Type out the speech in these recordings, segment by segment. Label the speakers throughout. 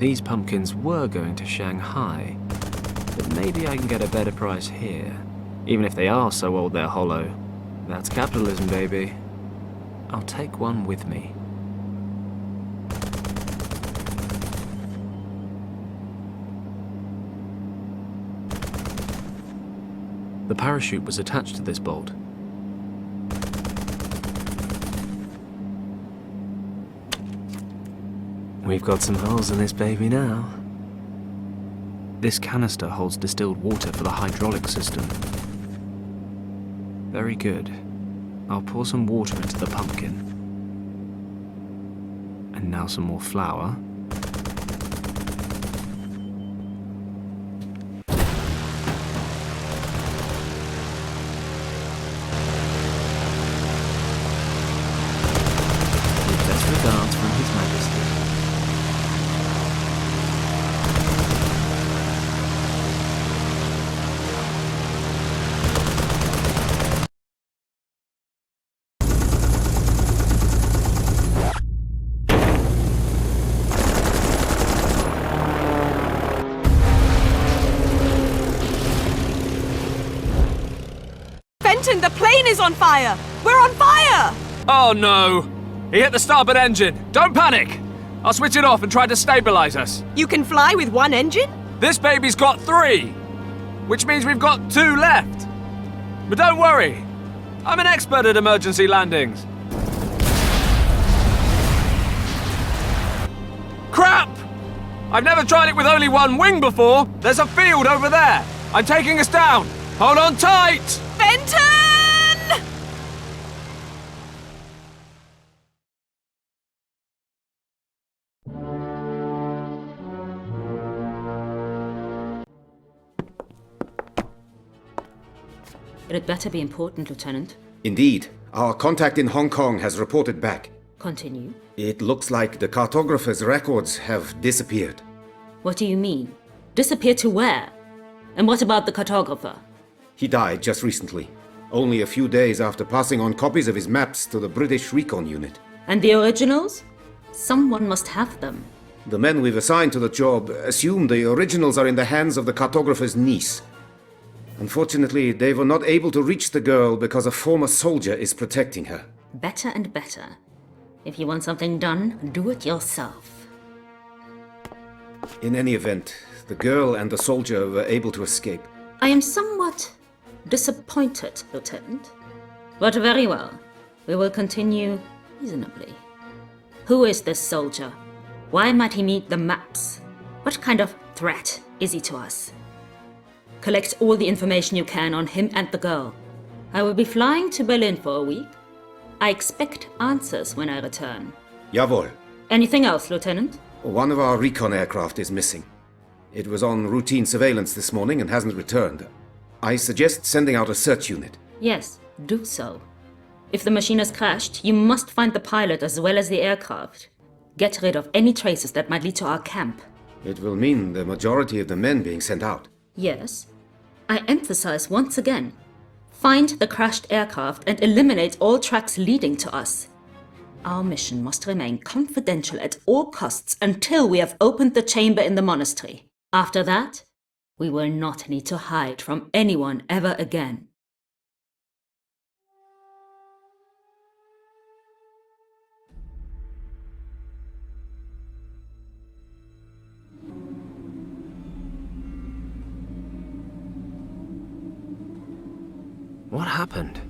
Speaker 1: these pumpkins were going to Shanghai, but maybe I can get a better price here. Even if they are so old they're hollow. That's capitalism, baby. I'll take one with me. The parachute was attached to this bolt. We've got some holes in this baby now. This canister holds distilled water for the hydraulic system. Very good. I'll pour some water into the pumpkin. And now some more flour. With best regards from His Majesty.
Speaker 2: The plane is on fire! We're on fire!
Speaker 3: Oh no! He hit the starboard engine! Don't panic! I'll switch it off and try to stabilize us.
Speaker 2: You can fly with one engine?
Speaker 3: This baby's got 3! Which means we've got 2 left. But don't worry, I'm an expert at emergency landings. Crap! I've never tried it with only one wing before. There's a field over there. I'm taking us down. Hold on tight!
Speaker 2: Benton!
Speaker 4: It had better be important, Lieutenant.
Speaker 5: Indeed. Our contact in Hong Kong has reported back.
Speaker 4: Continue.
Speaker 5: It looks like the cartographer's records have disappeared.
Speaker 4: What do you mean? Disappear to where? And what about the cartographer?
Speaker 5: He died just recently, only a few days after passing on copies of his maps to the British Recon Unit.
Speaker 4: And the originals? Someone must have them.
Speaker 5: The men we've assigned to the job assume the originals are in the hands of the cartographer's niece. Unfortunately, they were not able to reach the girl because a former soldier is protecting her.
Speaker 4: Better and better. If you want something done, do it yourself.
Speaker 5: In any event, the girl and the soldier were able to escape.
Speaker 4: I am somewhat disappointed, Lieutenant. But very well. We will continue reasonably. Who is this soldier? Why might he need the maps? What kind of threat is he to us? Collect all the information you can on him and the girl. I will be flying to Berlin for a week. I expect answers when I return.
Speaker 5: Jawohl.
Speaker 4: Anything else, Lieutenant?
Speaker 5: One of our recon aircraft is missing. It was on routine surveillance this morning and hasn't returned. I suggest sending out a search unit.
Speaker 4: Yes, do so. If the machine has crashed, you must find the pilot as well as the aircraft. Get rid of any traces that might lead to our camp.
Speaker 5: It will mean the majority of the men being sent out.
Speaker 4: Yes. I emphasize once again. Find the crashed aircraft and eliminate all tracks leading to us. Our mission must remain confidential at all costs until we have opened the chamber in the monastery. After that, we will not need to hide from anyone ever again.
Speaker 1: What happened?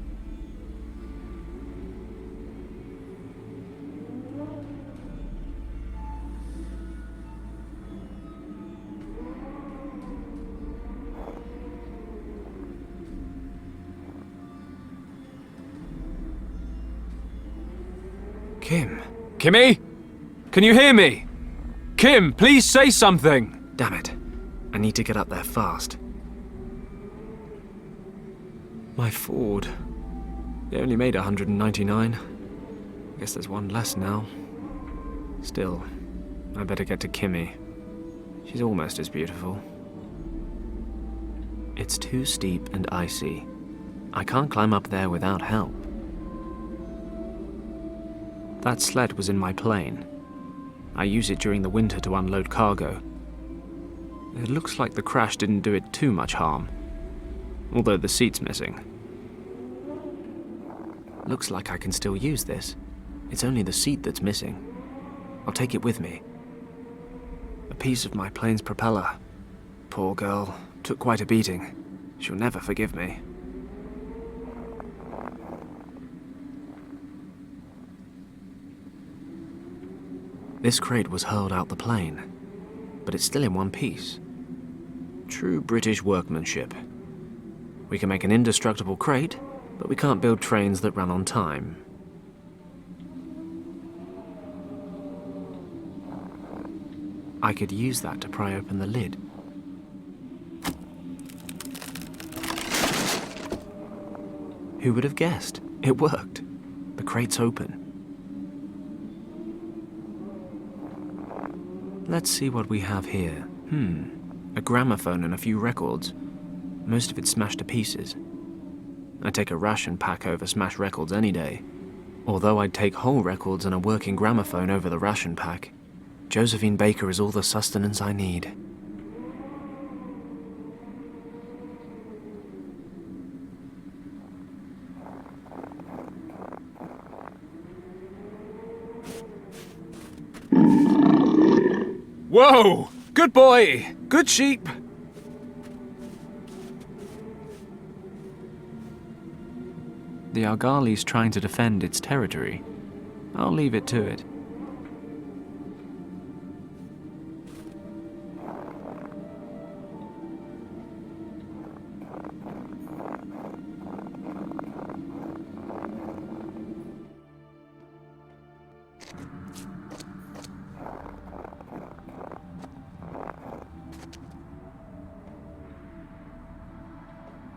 Speaker 1: Kim.
Speaker 3: Kimmy? Can you hear me? Kim, please say something!
Speaker 1: Damn it. I need to get up there fast. My Ford. They only made 199. Guess there's one less now. Still, I better get to Kimmy. She's almost as beautiful. It's too steep and icy. I can't climb up there without help. That sled was in my plane. I use it during the winter to unload cargo. It looks like the crash didn't do it too much harm, although the seat's missing. Looks like I can still use this. It's only the seat that's missing. I'll take it with me. A piece of my plane's propeller. Poor girl. Took quite a beating. She'll never forgive me. This crate was hurled out the plane, but it's still in one piece. True British workmanship. We can make an indestructible crate, but we can't build trains that run on time. I could use that to pry open the lid. Who would have guessed? It worked. The crate's open. Let's see what we have here. A gramophone and a few records. Most of it smashed to pieces. I'd take a ration pack over smashed records any day. Although I'd take whole records and a working gramophone over the ration pack. Josephine Baker is all the sustenance I need.
Speaker 3: Whoa! Good boy! Good sheep!
Speaker 1: The Argali's trying to defend its territory. I'll leave it to it.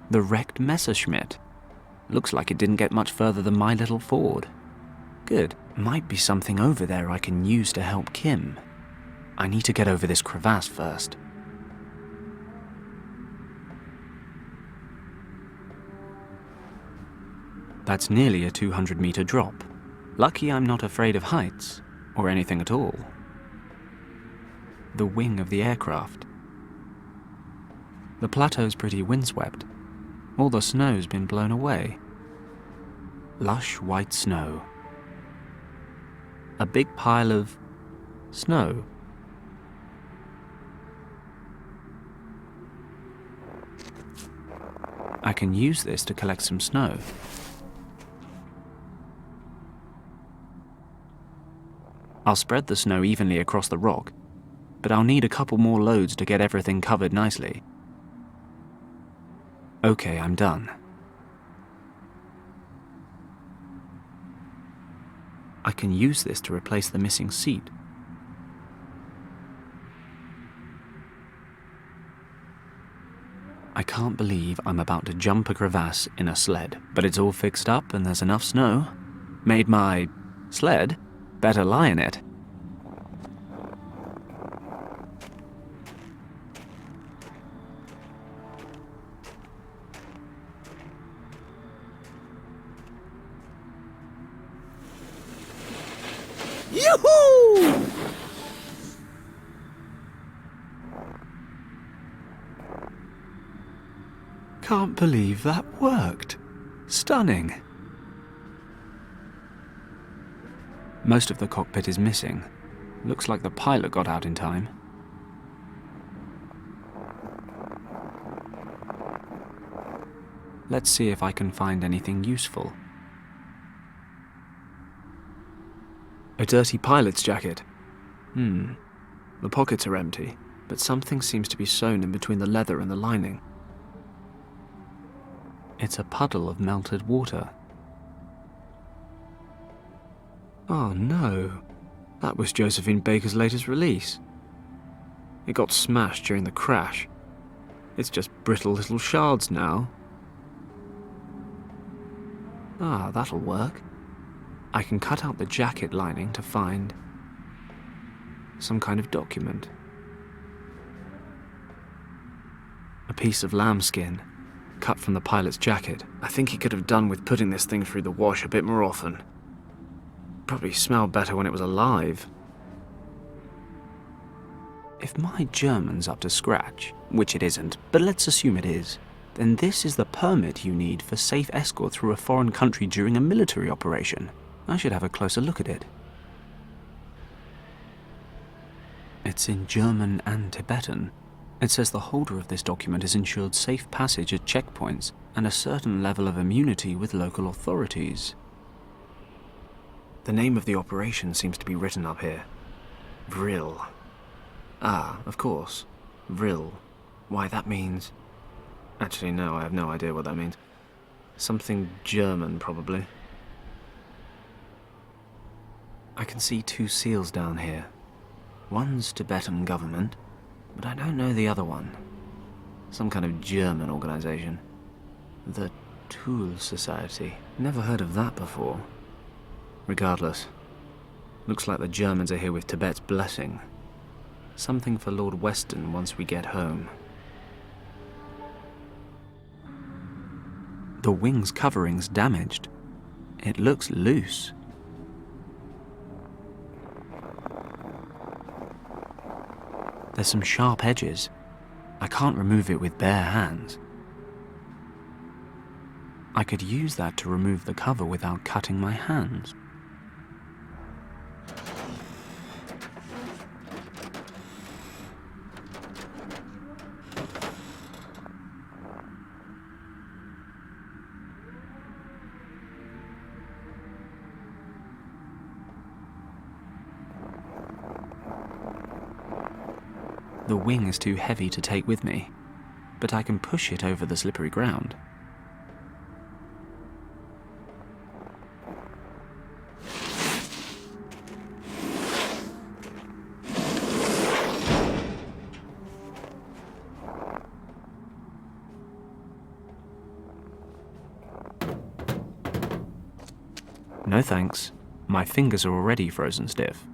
Speaker 1: The wrecked Messerschmitt. Looks like it didn't get much further than my little Ford. Good. Might be something over there I can use to help Kim. I need to get over this crevasse first. That's nearly a 200-meter drop. Lucky I'm not afraid of heights, or anything at all. The wing of the aircraft. The plateau's pretty windswept. All the snow's been blown away. Lush white snow. A big pile of snow. I can use this to collect some snow. I'll spread the snow evenly across the rock, but I'll need a couple more loads to get everything covered nicely. Okay, I'm done. I can use this to replace the missing seat. I can't believe I'm about to jump a crevasse in a sled, but it's all fixed up and there's enough snow. Made my sled better lie in it.
Speaker 2: Yoo-hoo!
Speaker 1: Can't believe that worked. Stunning. Most of the cockpit is missing. Looks like the pilot got out in time. Let's see if I can find anything useful. A dirty pilot's jacket. The pockets are empty, but something seems to be sewn in between the leather and the lining. It's a puddle of melted water. Oh no, that was Josephine Baker's latest release. It got smashed during the crash. It's just brittle little shards now. Ah, that'll work. I can cut out the jacket lining to find some kind of document. A piece of lambskin, cut from the pilot's jacket. I think he could have done with putting this thing through the wash a bit more often. Probably smelled better when it was alive.
Speaker 6: If my German's up to scratch, which it isn't, but let's assume it is, then this is the permit you need for safe escort through a foreign country during a military operation. I should have a closer look at it. It's in German and Tibetan. It says the holder of this document is ensured safe passage at checkpoints and a certain level of immunity with local authorities.
Speaker 1: The name of the operation seems to be written up here. Vril. Ah, of course. Vril. Why, that means... Actually, no, I have no idea what that means. Something German, probably. I can see 2 seals down here. One's Tibetan government, but I don't know the other one. Some kind of German organization. The Tool Society. Never heard of that before. Regardless, looks like the Germans are here with Tibet's blessing. Something for Lord Weston once we get home.
Speaker 6: The wing's covering's damaged. It looks loose. There's some sharp edges. I can't remove it with bare hands. I could use that to remove the cover without cutting my hands. The wing is too heavy to take with me, but I can push it over the slippery ground. No thanks. My fingers are already frozen stiff.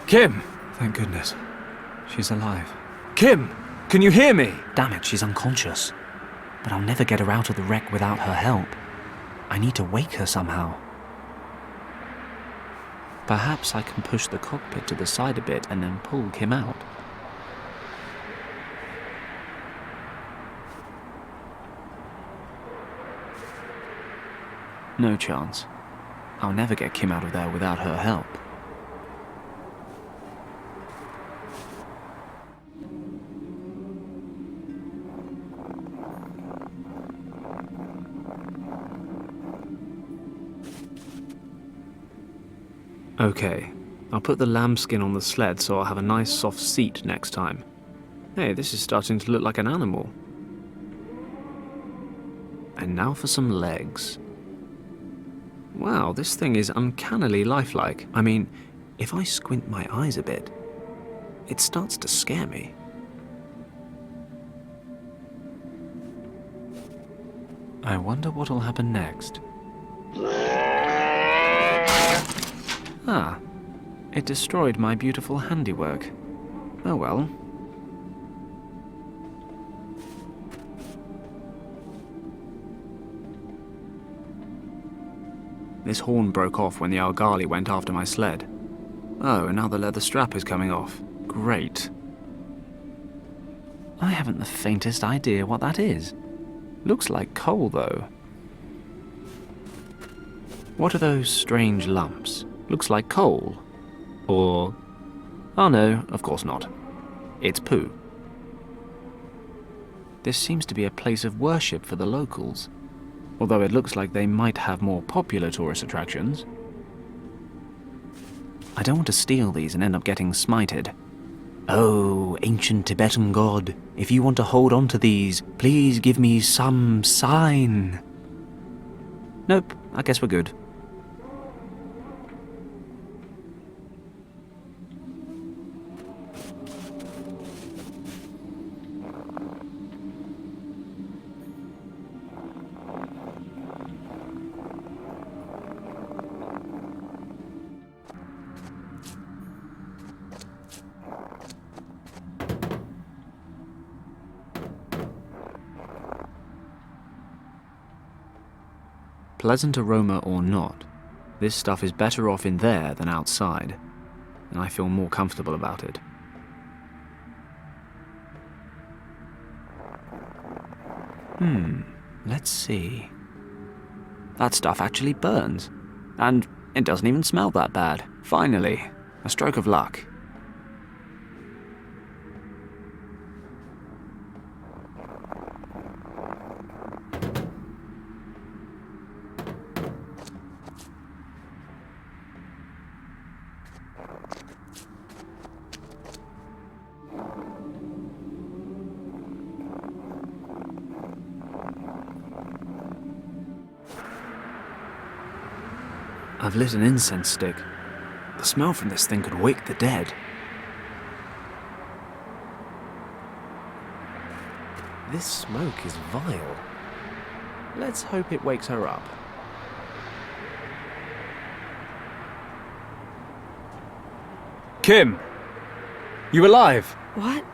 Speaker 3: Kim!
Speaker 6: Thank goodness. She's alive.
Speaker 3: Kim! Can you hear me?
Speaker 6: Damn it, she's unconscious. But I'll never get her out of the wreck without her help. I need to wake her somehow. Perhaps I can push the cockpit to the side a bit and then pull Kim out. No chance. I'll never get Kim out of there without her help.
Speaker 1: Okay, I'll put the lambskin on the sled so I'll have a nice soft seat next time. Hey, this is starting to look like an animal. And now for some legs. Wow, this thing is uncannily lifelike. I mean, if I squint my eyes a bit, it starts to scare me.
Speaker 6: I wonder what'll happen next.
Speaker 1: Ah, it destroyed my beautiful handiwork. Oh well. This horn broke off when the Algali went after my sled. Oh, and now the leather strap is coming off. Great.
Speaker 6: I haven't the faintest idea what that is. Looks like coal, though.
Speaker 1: What are those strange lumps? Looks like coal. Or... oh no, of course not. It's poo. This seems to be a place of worship for the locals, although it looks like they might have more popular tourist attractions.
Speaker 6: I don't want to steal these and end up getting smited. Oh, ancient Tibetan god, if you want to hold on to these, please give me some sign. Nope, I guess we're good. pleasant aroma or not, this stuff is better off in there than outside, and I feel more comfortable about it. Let's see. That stuff actually burns, and it doesn't even smell that bad. Finally, a stroke of luck. I've lit an incense stick. The smell from this thing could wake the dead.
Speaker 1: This smoke is vile. Let's hope it wakes her up.
Speaker 3: Kim! You alive?
Speaker 2: What?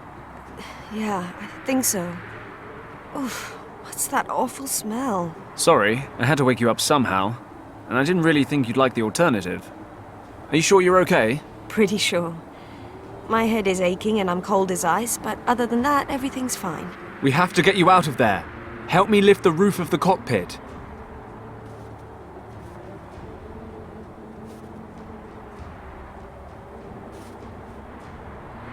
Speaker 2: Yeah, I think so. Oof, what's that awful smell?
Speaker 3: Sorry, I had to wake you up somehow. And I didn't really think you'd like the alternative. Are you sure you're okay?
Speaker 2: Pretty sure. My head is aching and I'm cold as ice, but other than that, everything's fine.
Speaker 3: We have to get you out of there. Help me lift the roof of the cockpit.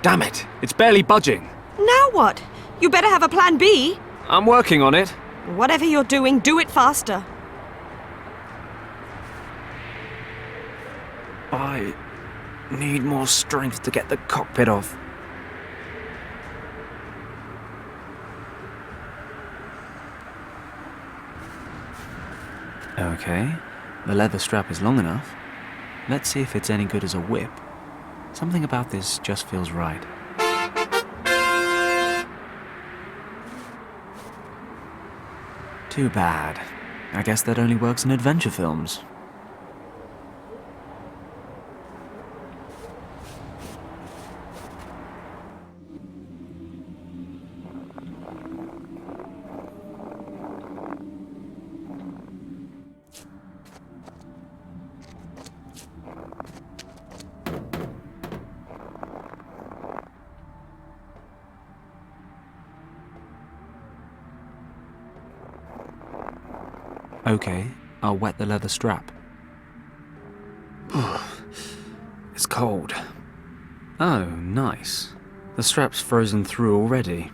Speaker 3: Damn it! It's barely budging.
Speaker 2: Now what? You better have a plan B.
Speaker 3: I'm working on it.
Speaker 2: Whatever you're doing, do it faster.
Speaker 6: I need more strength to get the cockpit off. Okay, the leather strap is long enough. Let's see if it's any good as a whip. Something about this just feels right. Too bad. I guess that only works in adventure films. Okay, I'll wet the leather strap. It's cold. Oh, nice. The strap's frozen through already.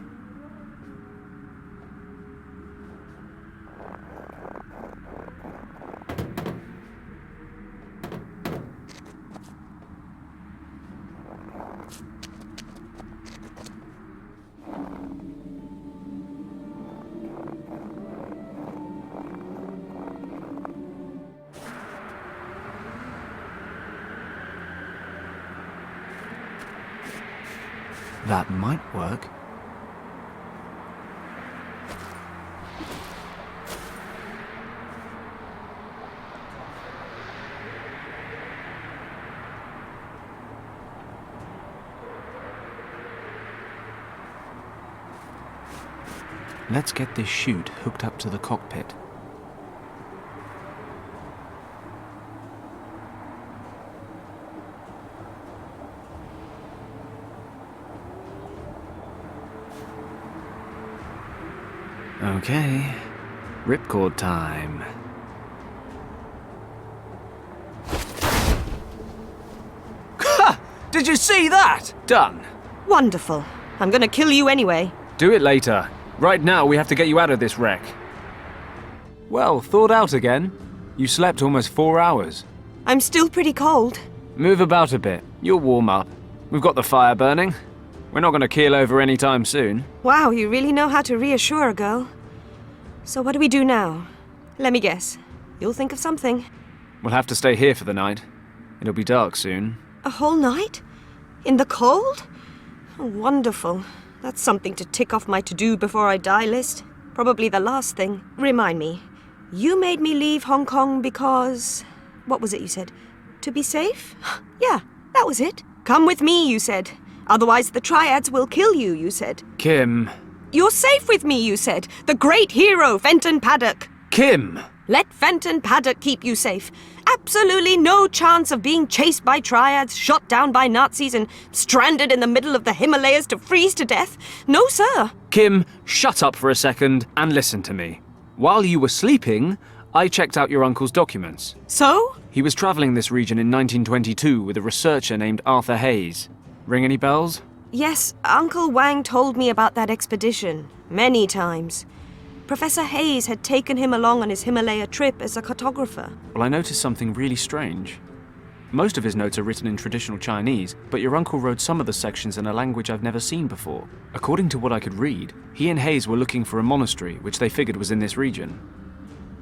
Speaker 6: That might work. Let's get this chute hooked up to the cockpit. Okay, ripcord time.
Speaker 3: Ha! Did you see that? Done.
Speaker 2: Wonderful. I'm gonna kill you anyway.
Speaker 3: Do it later. Right now, we have to get you out of this wreck. Well, thawed out again. You slept almost 4 hours.
Speaker 2: I'm still pretty cold.
Speaker 3: Move about a bit. You'll warm up. We've got the fire burning. We're not going to keel over anytime soon.
Speaker 2: Wow, you really know how to reassure a girl. So what do we do now? Let me guess. You'll think of something.
Speaker 3: We'll have to stay here for the night. It'll be dark soon.
Speaker 2: A whole night? In the cold? Oh, wonderful. That's something to tick off my to-do before I die list. Probably the last thing. Remind me. You made me leave Hong Kong because... What was it you said? To be safe? Yeah, that was it. Come with me, you said. Otherwise the Triads will kill you, you said.
Speaker 3: Kim.
Speaker 2: You're safe with me, you said. The great hero, Fenton Paddock.
Speaker 3: Kim!
Speaker 2: Let Fenton Paddock keep you safe. Absolutely no chance of being chased by triads, shot down by Nazis, and stranded in the middle of the Himalayas to freeze to death. No, sir.
Speaker 3: Kim, shut up for a second and listen to me. While you were sleeping, I checked out your uncle's documents.
Speaker 2: So?
Speaker 3: He was travelling this region in 1922 with a researcher named Arthur Hayes. Ring any bells?
Speaker 2: Yes, Uncle Wang told me about that expedition. Many times. Professor Hayes had taken him along on his Himalaya trip as a cartographer.
Speaker 3: Well, I noticed something really strange. Most of his notes are written in traditional Chinese, but your uncle wrote some of the sections in a language I've never seen before. According to what I could read, he and Hayes were looking for a monastery, which they figured was in this region.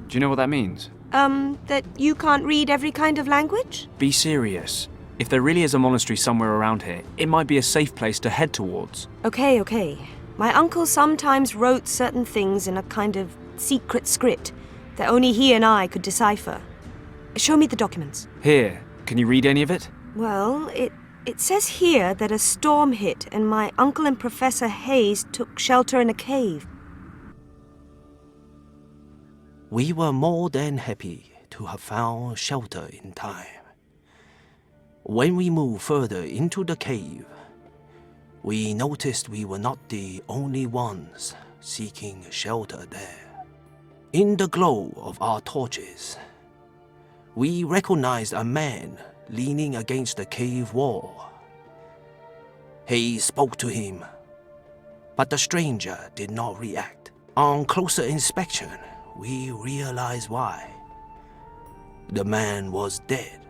Speaker 3: Do you know what that means?
Speaker 2: That you can't read every kind of language?
Speaker 3: Be serious. If there really is a monastery somewhere around here, it might be a safe place to head towards.
Speaker 2: Okay. My uncle sometimes wrote certain things in a kind of secret script that only he and I could decipher. Show me the documents.
Speaker 3: Here, can you read any of it?
Speaker 2: Well, it says here that a storm hit and my uncle and Professor Hayes took shelter in a cave.
Speaker 7: We were more than happy to have found shelter in time. When we moved further into the cave, we noticed we were not the only ones seeking shelter there. In the glow of our torches, we recognized a man leaning against the cave wall. Hayes spoke to him, but the stranger did not react. On closer inspection, we realized why. The man was dead.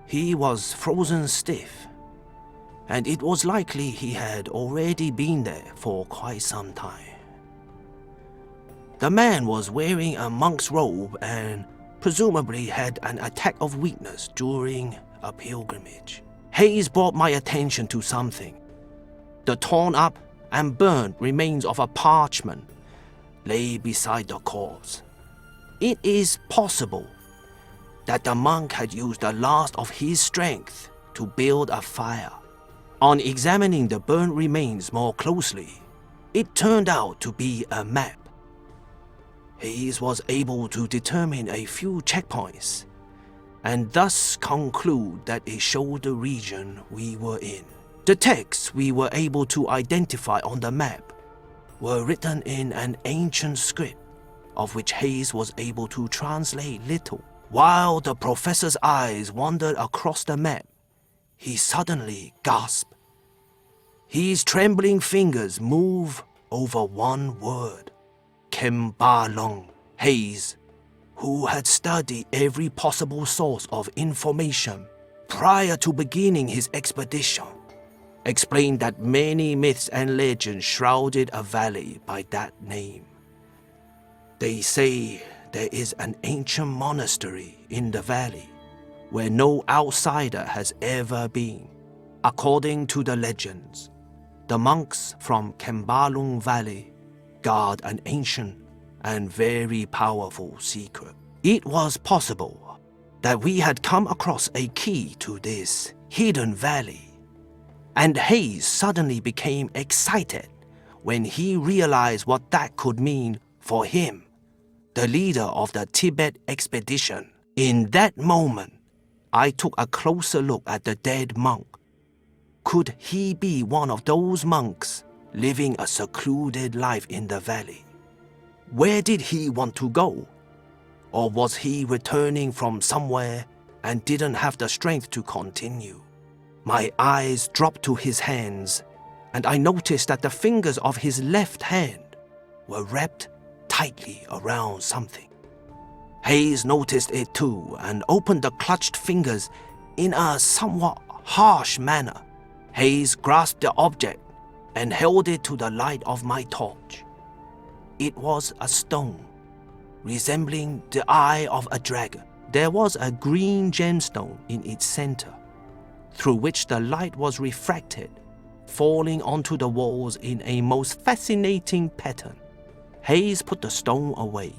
Speaker 7: He was frozen stiff, and it was likely he had already been there for quite some time. The man was wearing a monk's robe and presumably had an attack of weakness during a pilgrimage. Hayes brought my attention to something. The torn up and burned remains of a parchment lay beside the corpse. It is possible that the monk had used the last of his strength to build a fire. On examining the burnt remains more closely, it turned out to be a map. Hayes was able to determine a few checkpoints, and thus conclude that it showed the region we were in. The texts we were able to identify on the map were written in an ancient script, of which Hayes was able to translate little. While the professor's eyes wandered across the map, he suddenly gasped. His trembling fingers moved over one word, Kembalong. Hayes, who had studied every possible source of information prior to beginning his expedition, explained that many myths and legends shrouded a valley by that name. They say there is an ancient monastery in the valley where no outsider has ever been. According to the legends, the monks from Kembalung Valley guard an ancient and very powerful secret. It was possible that we had come across a key to this hidden valley, and Hayes suddenly became excited when he realized what that could mean for him, the leader of the Tibet expedition. In that moment, I took a closer look at the dead monk. Could he be one of those monks living a secluded life in the valley? Where did he want to go? Or was he returning from somewhere and didn't have the strength to continue? My eyes dropped to his hands, and I noticed that the fingers of his left hand were wrapped tightly around something. Hayes noticed it too and opened the clutched fingers in a somewhat harsh manner. Hayes grasped the object and held it to the light of my torch. It was a stone, resembling the eye of a dragon. There was a green gemstone in its center, through which the light was refracted, falling onto the walls in a most fascinating pattern. Hayes put the stone away.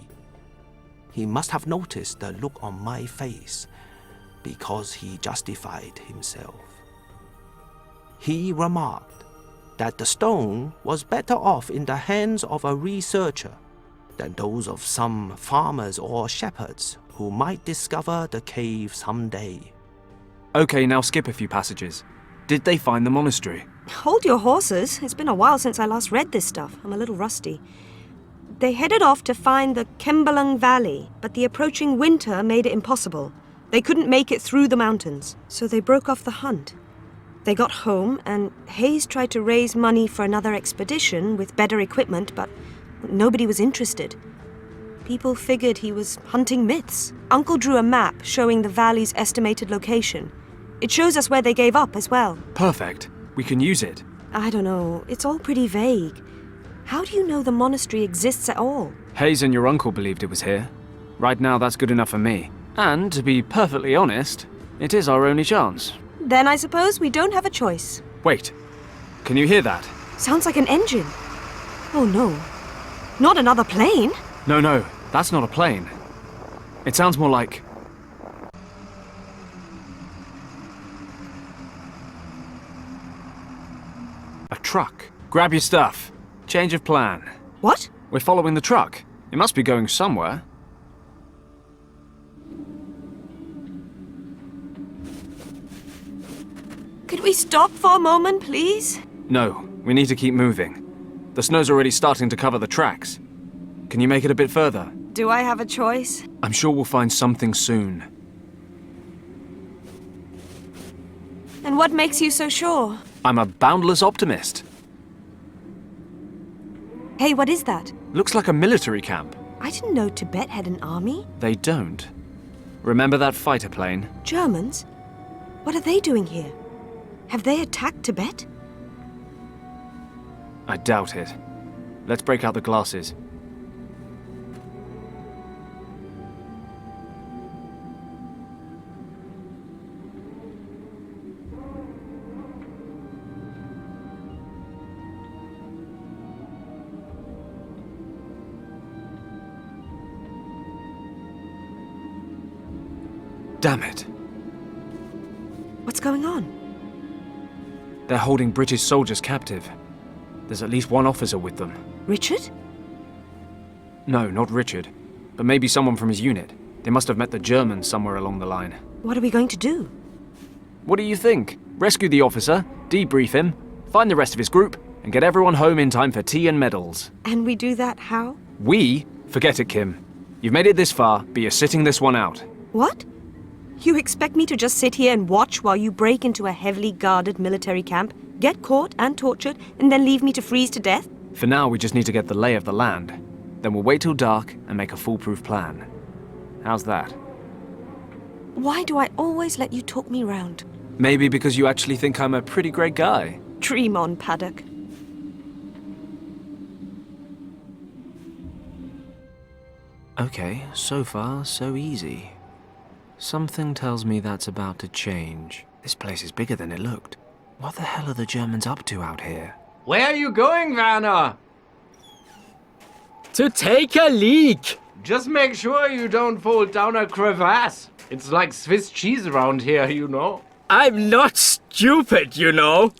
Speaker 7: He must have noticed the look on my face, because he justified himself. He remarked that the stone was better off in the hands of a researcher than those of some farmers or shepherds who might discover the cave someday.
Speaker 3: Okay, now skip a few passages. Did they find the monastery?
Speaker 2: Hold your horses. It's been a while since I last read this stuff. I'm a little rusty. They headed off to find the Kembalung Valley, but the approaching winter made it impossible. They couldn't make it through the mountains, so they broke off the hunt. They got home, and Hayes tried to raise money for another expedition with better equipment, but nobody was interested. People figured he was hunting myths. Uncle drew a map showing the valley's estimated location. It shows us where they gave up as well.
Speaker 3: Perfect. We can use it.
Speaker 2: I don't know. It's all pretty vague. How do you know the monastery exists at all?
Speaker 3: Hayes and your uncle believed it was here. Right now, that's good enough for me. And, to be perfectly honest, it is our only chance.
Speaker 2: Then I suppose we don't have a choice.
Speaker 3: Wait. Can you hear that?
Speaker 2: Sounds like an engine. Oh no. Not another plane?
Speaker 3: No, that's not a plane. It sounds more like... a truck. Grab your stuff. Change of plan.
Speaker 2: What?
Speaker 3: We're following the truck. It must be going somewhere.
Speaker 2: Could we stop for a moment, please?
Speaker 3: No, we need to keep moving. The snow's already starting to cover the tracks. Can you make it a bit further?
Speaker 2: Do I have a choice?
Speaker 3: I'm sure we'll find something soon.
Speaker 2: And what makes you so sure?
Speaker 3: I'm a boundless optimist.
Speaker 2: Hey, what is that?
Speaker 3: Looks like a military camp.
Speaker 2: I didn't know Tibet had an army.
Speaker 3: They don't. Remember that fighter plane?
Speaker 2: Germans? What are they doing here? Have they attacked Tibet?
Speaker 3: I doubt it. Let's break out the glasses. Damn it.
Speaker 2: What's going on?
Speaker 3: They're holding British soldiers captive. There's at least one officer with them.
Speaker 2: Richard?
Speaker 3: No, not Richard. But maybe someone from his unit. They must have met the Germans somewhere along the line.
Speaker 2: What are we going to do?
Speaker 3: What do you think? Rescue the officer, debrief him, find the rest of his group, and get everyone home in time for tea and medals.
Speaker 2: And we do that how?
Speaker 3: We? Forget it, Kim. You've made it this far, but you're sitting this one out.
Speaker 2: What? You expect me to just sit here and watch while you break into a heavily guarded military camp, get caught and tortured, and then leave me to freeze to death?
Speaker 3: For now, we just need to get the lay of the land. Then we'll wait till dark and make a foolproof plan. How's that?
Speaker 2: Why do I always let you talk me round?
Speaker 3: Maybe because you actually think I'm a pretty great guy.
Speaker 2: Dream on, Paddock.
Speaker 6: Okay, so far, so easy. Something tells me that's about to change. This place is bigger than it looked. What the hell are the Germans up to out here?
Speaker 8: Where are you going, Werner?
Speaker 9: To take a leak!
Speaker 8: Just make sure you don't fall down a crevasse. It's like Swiss cheese around here, you know.
Speaker 9: I'm not stupid, you know.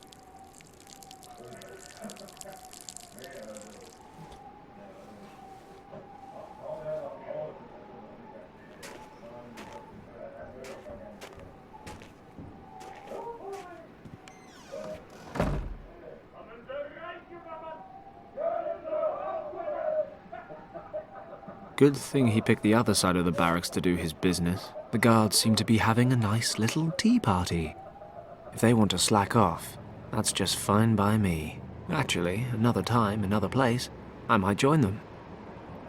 Speaker 6: Good thing he picked the other side of the barracks to do his business. The guards seem to be having a nice little tea party. If they want to slack off, that's just fine by me. Actually, another time, another place, I might join them.